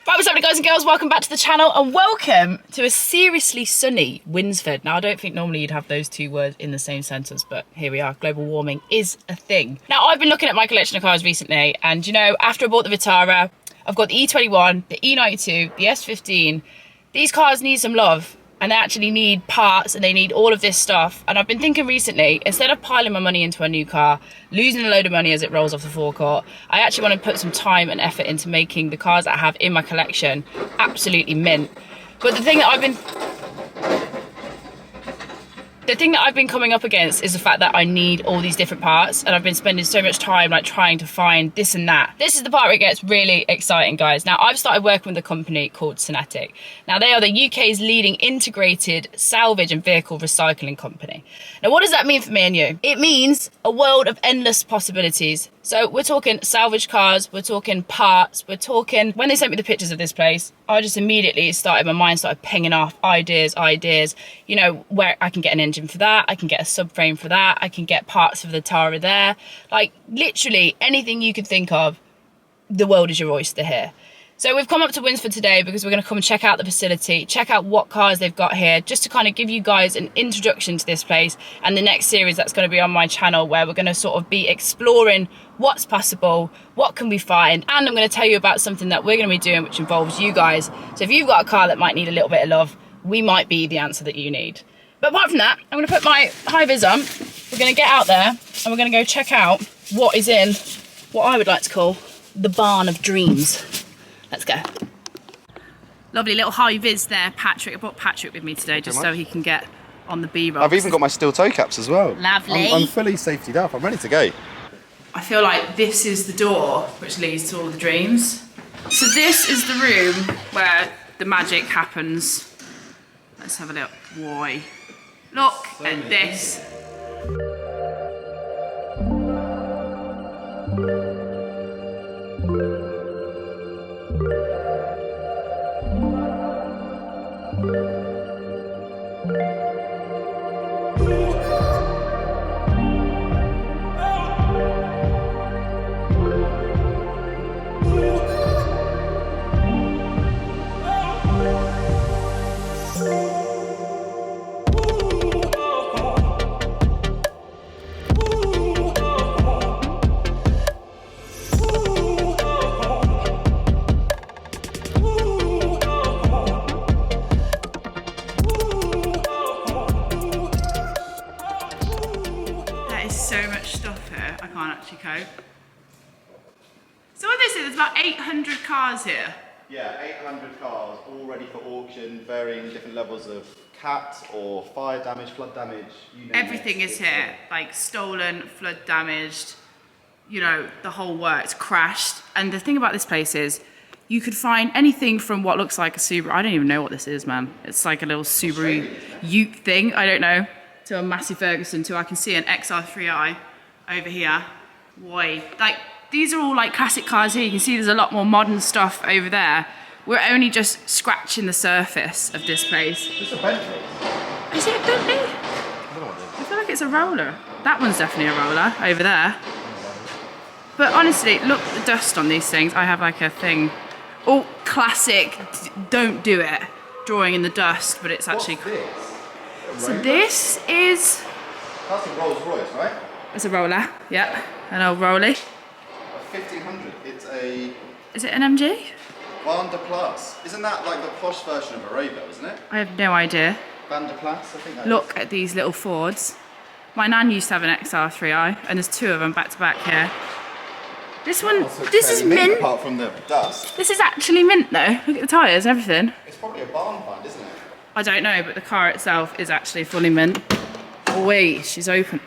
Right, what's up guys and girls, welcome back to the channel and welcome to a seriously sunny Winsford. Now I don't think normally you'd have those two words in the same sentence, but here we are, global warming is a thing. Now I've been looking at my collection of cars recently and you know, after I bought the Vitara, I've got the E21, the E92, the S15. These cars need some love and they actually need parts and they need all of this stuff. And I've been thinking recently, instead of piling my money into a new car, losing a load of money as it rolls off the forecourt, I actually want to put some time and effort into making the cars that I have in my collection absolutely mint. But the thing that I've been coming up against is the fact that I need all these different parts, and I've been spending so much time like trying to find this and that. This is the part where it gets really exciting, guys. Now I've started working with a company called Cinetic. Now they are the UK's leading integrated salvage and vehicle recycling company. Now what does that mean for me and you? It means a world of endless possibilities. So we're talking salvage cars, we're talking parts, we're talking... When they sent me the pictures of this place, I just immediately my mind started pinging off ideas, you know, where I can get an engine for that, I can get a subframe for that, I can get parts for the Vitara there. Like literally anything you could think of, the world is your oyster here. So we've come up to Winsford today because we're going to come and check out the facility, check out what cars they've got here, just to kind of give you guys an introduction to this place and the next series that's going to be on my channel, where we're going to sort of be exploring what's possible, what can we find, and I'm going to tell you about something that we're going to be doing which involves you guys. So if you've got a car that might need a little bit of love, we might be the answer that you need. But apart from that, I'm going to put my high vis on, we're going to get out there and we're going to go check out what is in what I would like to call the barn of dreams. Let's go. Lovely little high vis there, Patrick. I brought Patrick with me today just so he can get on the B-roll. I've even got my steel toe caps as well. Lovely. I'm fully safetied up. I'm ready to go. I feel like this is the door which leads to all the dreams. So this is the room where the magic happens. Let's have a look. Boy, look at this. So much stuff here, I can't actually cope. So what they say, there's about 800 cars here. Yeah, 800 cars, all ready for auction, varying different levels of cat or fire damage, flood damage, you name Everything is here, like stolen, flood damaged, you know, the whole works, crashed. And the thing about this place is, you could find anything from what looks like a Subaru, I don't even know what this is, man. It's like a little Subaru Ute thing, I don't know, to a massive Ferguson, to I can see an XR3i over here. Boy, like these are all like classic cars here. You can see there's a lot more modern stuff over there. We're only just scratching the surface of this place. It's a Bentley. Is it a Bentley? I feel like it's a roller. That one's definitely a roller over there. But honestly, look at the dust on these things. I have like a thing, all classic, don't do it, drawing in the dust, but it's actually... What's this? So this is... That's a Rolls Royce, right? It's a roller, yeah, an old rolly. A 1500. It's a... Is it an MG? Van der Plas. Isn't that like the posh version of a Rainbow, isn't it? I have no idea. Van der Plas, I think that Look at these little Fords. My nan used to have an XR3i, and there's two of them back to back here. This one, this is mint. Apart from the dust. This is actually mint though. Look at the tyres and everything. It's probably a barn find, isn't it? I don't know, but the car itself is actually fully mint. Oh wait, she's open.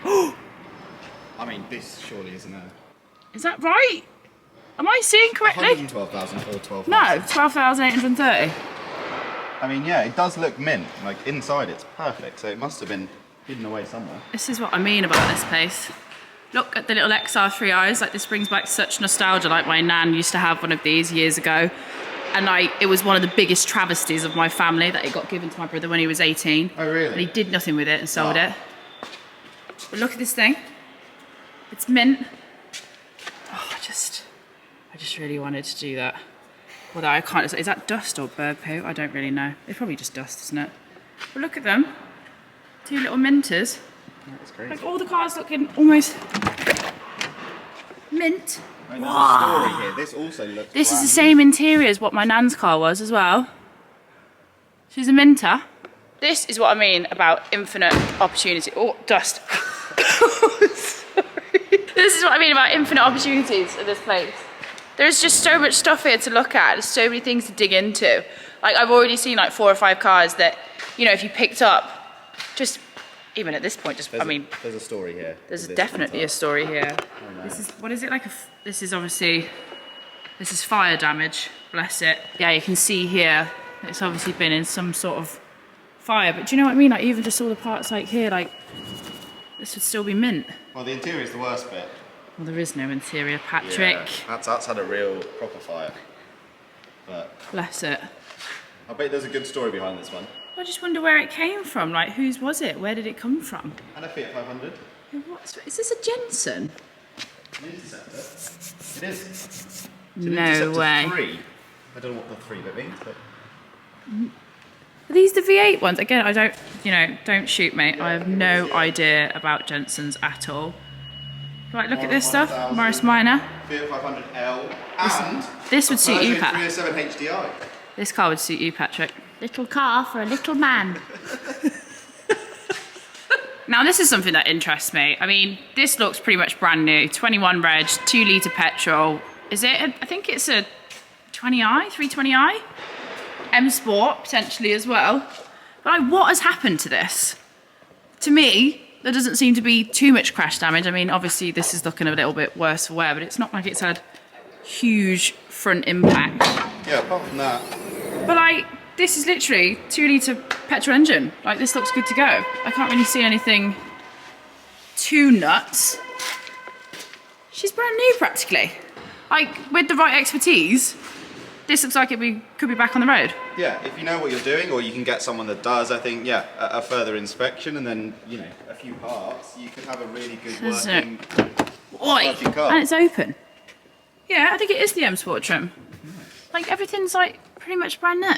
I mean, this surely isn't a... Is that right? Am I seeing correctly? 112,000 or 12,000? No, 12,830. I mean, yeah, it does look mint. Like, inside it's perfect, so it must have been hidden away somewhere. This is what I mean about this place. Look at the little XR3Is, like this brings back such nostalgia. Like my nan used to have one of these years ago. And it was one of the biggest travesties of my family that it got given to my brother when he was 18. Oh, really? And he did nothing with it and sold it. But look at this thing. It's mint. Oh, I just really wanted to do that. Although I can't, is that dust or bird poo? I don't really know. It's probably just dust, isn't it? But look at them. Two little minters. That's great. Like all the cars looking almost mint. Right, there's a story here. This also looks This is the brand same interior as what my nan's car was as well. She's a minter. This is what I mean about infinite opportunity. Oh, dust. Sorry. This is what I mean about infinite opportunities at this place. There's just so much stuff here to look at. There's so many things to dig into. Like I've already seen like 4 or 5 cars that, you know, if you picked up, just even at this point, just there's a story here. There's definitely a story here. Oh, no. This is, what is it like? This is obviously, this is fire damage. Bless it. Yeah, you can see here. It's obviously been in some sort of fire. But do you know what I mean? Like even just all the parts like here, like this would still be mint. Well, the interior is the worst bit. Well, there is no interior, Patrick. Yeah, that's had a real proper fire. But Bless it. I bet there's a good story behind this one. I just wonder where it came from. Like, whose was it? Where did it come from? And a Fiat 500. Is this a Jensen? An Interceptor. It is. It's an No Interceptor way. 3. I don't know what the 3 bit means, but... Are these the V8 ones? Again, I don't, you know, don't shoot me. I have no idea about Jensens at all. Right, look at this stuff. Morris Minor. Fiat 500L. And This would suit you, Pat. 307 HDI. This car would suit you, Patrick. Little car for a little man. Now, this is something that interests me. I mean, this looks pretty much brand new. 21 reg, 2 litre petrol. Is it? I think it's a 20i, 320i. M Sport, potentially as well. But like, what has happened to this? To me, there doesn't seem to be too much crash damage. I mean, obviously, this is looking a little bit worse for wear, but it's not like it's had huge front impact. Yeah, apart from that. But like, this is literally 2 litre petrol engine. Like, this looks good to go. I can't really see anything too nuts. She's brand new, practically. Like, with the right expertise, this looks like it could be back on the road. Yeah, if you know what you're doing, or you can get someone that does, I think, yeah, a further inspection and then, you know, a few parts, you can have a really good working car. And it's open. Yeah, I think it is the M Sport trim. Like, everything's like pretty much brand new.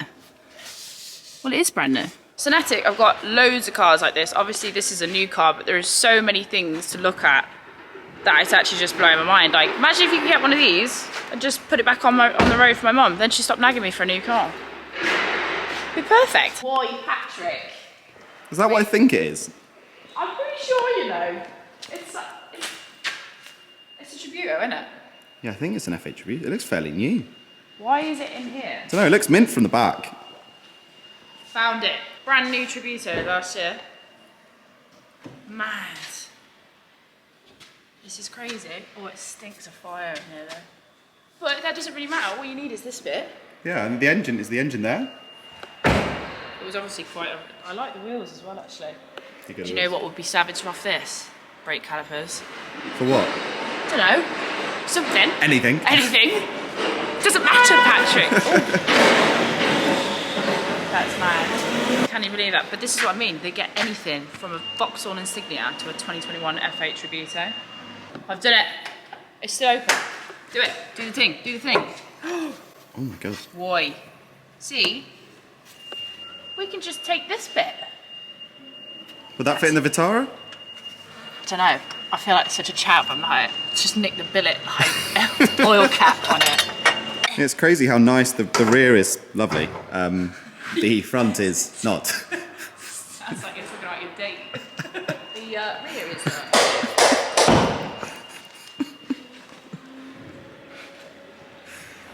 Well, it is brand new. Cinetic, I've got loads of cars like this. Obviously, this is a new car, but there is so many things to look at that it's actually just blowing my mind. Like, imagine if you could get one of these and just put it back on the road for my mum. Then she stopped nagging me for a new car. It'd be perfect. Boy, Patrick. Is that what I think it is? I'm pretty sure, you know. It's a Tributo, isn't it? Yeah, I think it's an F8 Tribute. It looks fairly new. Why is it in here? I don't know, it looks mint from the back. Found it. Brand new Tributo last year. Mad. This is crazy. Oh, it stinks of fire in here though. But that doesn't really matter. All you need is this bit. Yeah, and the engine, is the engine there? It was obviously quite I like the wheels as well, actually. Do you know what would be savage off this? Brake calipers. For what? I don't know. Something. Anything. Anything. Doesn't matter, Patrick. That's mad. Can you believe that? But this is what I mean. They get anything from a Vauxhall Insignia to a 2021 F8 Tributo. I've done it. It's still open. Do it. Do the thing. Do the thing. Oh my god. Boy. See? We can just take this bit. Would that fit in the Vitara? I don't know. I feel like such a chap. I'm like, just nick the billet, like, oil cap on it. It's crazy how nice the rear is lovely. The front is not. Sounds like you're talking about your date. The rear is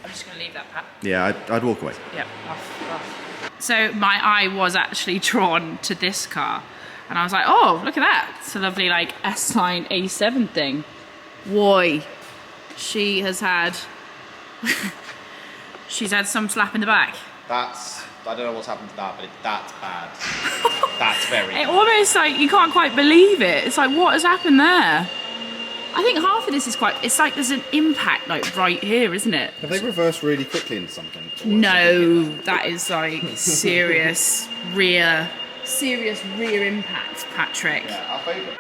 I'm just going to leave that, Pat. Yeah, I'd walk away. Yep, off. So my eye was actually drawn to this car. And I was like, oh, look at that. It's a lovely, like, S-Line A7 thing. Why? She has had... She's had some slap in the back. I don't know what's happened to that, but that's bad. That's very It almost, like, you can't quite believe it. It's like, what has happened there? I think half of this is quite... It's like there's an impact, like, right here, isn't it? Have they reversed really quickly into something? No, that is, like, serious rear impact, Patrick. Yeah, our favourite.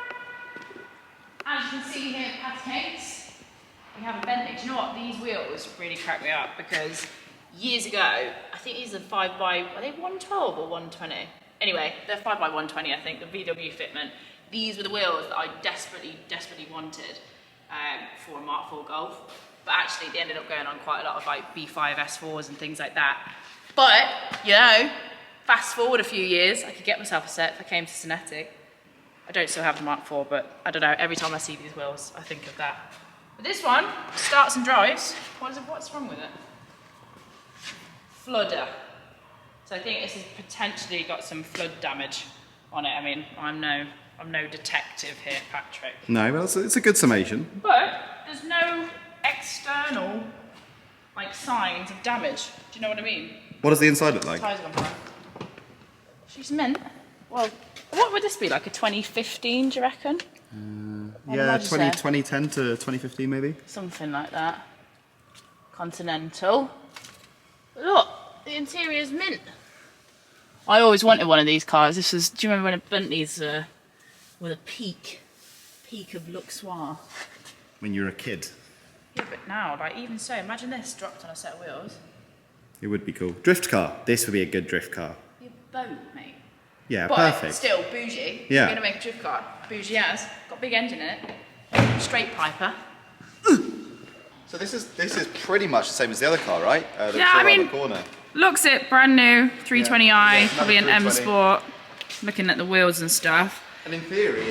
As you can see here, Patrick's, we have a Bentley. Do you know what? These wheels really crack me up because years ago. I think these are 5x, are they 112 or 120? Anyway, they're 5x120, I think, the VW fitment. These were the wheels that I desperately wanted for a Mark IV Golf. But actually, they ended up going on quite a lot of like B5 S4s and things like that. But, you know, fast forward a few years, I could get myself a set if I came to Cinetic. I don't still have the Mark IV, but I don't know, every time I see these wheels, I think of that. But this one starts and drives. What's wrong with it? Flooder. So I think this has potentially got some flood damage on it. I mean, I'm no detective here, Patrick. No, well, it's a good summation. But there's no external like signs of damage. Do you know what I mean? What does the inside look like? Tyres gone flat. She's meant. Well, what would this be, like a 2015? Do you reckon? Yeah, 2010 to 2015 maybe. Something like that. Continental. Look, the interior's mint. I always wanted one of these cars. This was. Do you remember when Bentleys were the peak of luxury? When you were a kid. Yeah, but now, like, even so, imagine this dropped on a set of wheels. It would be cool. Drift car. This would be a good drift car. Your boat, mate. Yeah, but perfect. Still, bougie. Yeah. You're going to make a drift car. Bougie as. Got a big engine in it. Straight piper. So this is pretty much the same as the other car, right? Yeah, I mean, the corner. Looks it brand new, 320i, Yeah, probably an M 320. Sport. Looking at the wheels and stuff. And in theory,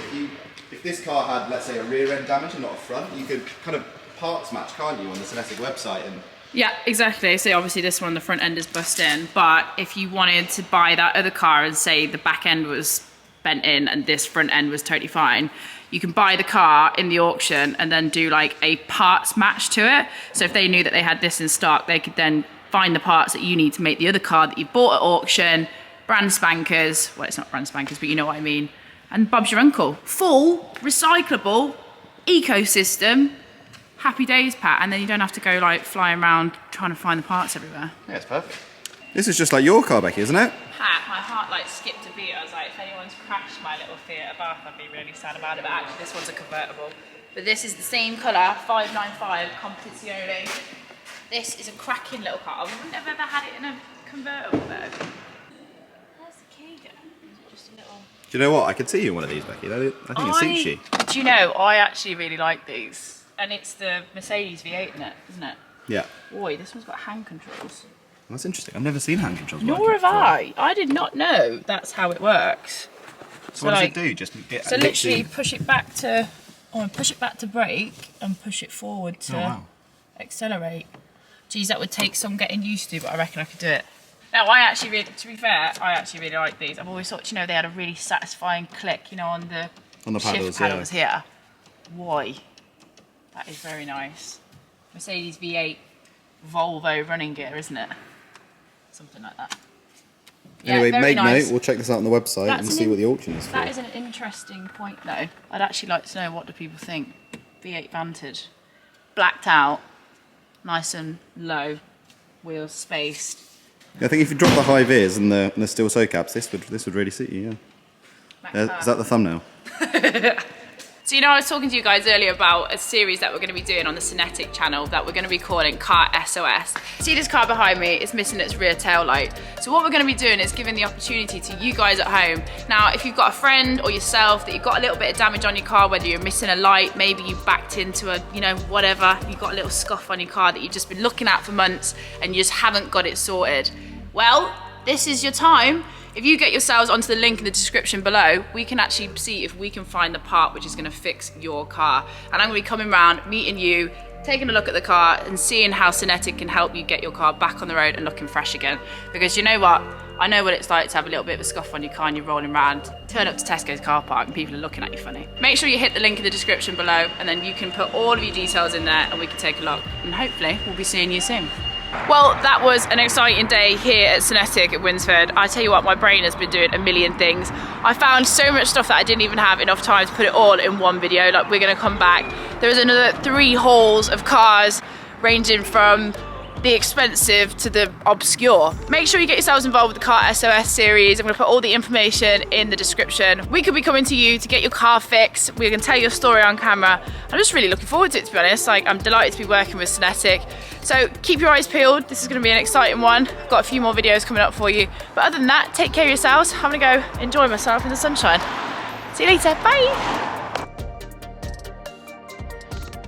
if this car had, let's say, a rear end damage and not a front, you could kind of parts match, can't you, on the Cinetic website? And Yeah, exactly. So obviously this one, the front end is bust in, but if you wanted to buy that other car and say the back end was bent in and this front end was totally fine, you can buy the car in the auction and then do like a parts match to it. So if they knew that they had this in stock, they could then find the parts that you need to make the other car that you bought at auction, brand spankers, well, it's not brand spankers, but you know what I mean, and Bob's your uncle. Full, recyclable, ecosystem, happy days, Pat, and then you don't have to go like flying around trying to find the parts everywhere. yeah, it's perfect. This is just like your car, Becky, isn't it? Pat, my heart like skipped a beat. I was like, if anyone's crashed my little Fiat Abarth, I'd be really sad about it, but actually this one's a convertible. But this is the same colour, 595 Competizione. This is a cracking little car. I wouldn't have ever had it in a convertible though. Where's the key go? Is it just a little... Do you know what? I could see you in one of these, Becky. I think it suits you. Do you know, I actually really like these. And it's the Mercedes V8 in it, isn't it? Yeah. Boy, this one's got hand controls. That's interesting. I've never seen hand controls. Nor have I. I did not know that's how it works. So what does it do? Just get So literally push it back to, push it back to brake and push it forward to accelerate. Geez, that would take some getting used to, but I reckon I could do it. Now, to be fair, I actually really like these. I've always thought, you know, they had a really satisfying click, you know, on the shift paddles here. Why? That is very nice. Mercedes V8 Volvo running gear, isn't it? Something like that. Yeah, anyway, make nice. note. We'll check this out on the website and see what the auction is for. That is an interesting point, though. I'd actually like to know, what do people think? V8 Vantage. Blacked out. Nice and low. Wheels spaced. I think if you drop the high vis and the steel toe caps, this would really suit you, yeah. Is that the thumbnail? So, you know, I was talking to you guys earlier about a series that we're going to be doing on the Cinetic channel that we're going to be calling Car SOS. See this car behind me? It's missing its rear tail light. So what we're going to be doing is giving the opportunity to you guys at home. Now, if you've got a friend or yourself that you've got a little bit of damage on your car, whether you're missing a light, maybe you backed into a, you know, whatever, you've got a little scuff on your car that you've just been looking at for months and you just haven't got it sorted. Well, this is your time. If you get yourselves onto the link in the description below, we can actually see if we can find the part which is going to fix your car. And I'm going to be coming around, meeting you, taking a look at the car and seeing how Cinetic can help you get your car back on the road and looking fresh again. Because you know what? I know what it's like to have a little bit of a scuff on your car and you're rolling around, turn up to Tesco's car park and people are looking at you funny. Make sure you hit the link in the description below and then you can put all of your details in there and we can take a look. And hopefully we'll be seeing you soon. Well, that was an exciting day here at Cinetic at Winsford. I tell you what, my brain has been doing a million things. I found so much stuff that I didn't even have enough time to put it all in one video. Like, we're gonna come back. There was another 3 hauls of cars ranging from the expensive to the obscure. Make sure you get yourselves involved with the Car SOS series. I'm going to put all the information in the description. We could be coming to you to get your car fixed. We're going to tell your story on camera. I'm just really looking forward to it, to be honest. Like, I'm delighted to be working with Cinetic. So keep your eyes peeled. This is going to be an exciting one. I've got a few more videos coming up for you. But other than that, take care of yourselves. I'm going to go enjoy myself in the sunshine. See you later. Bye.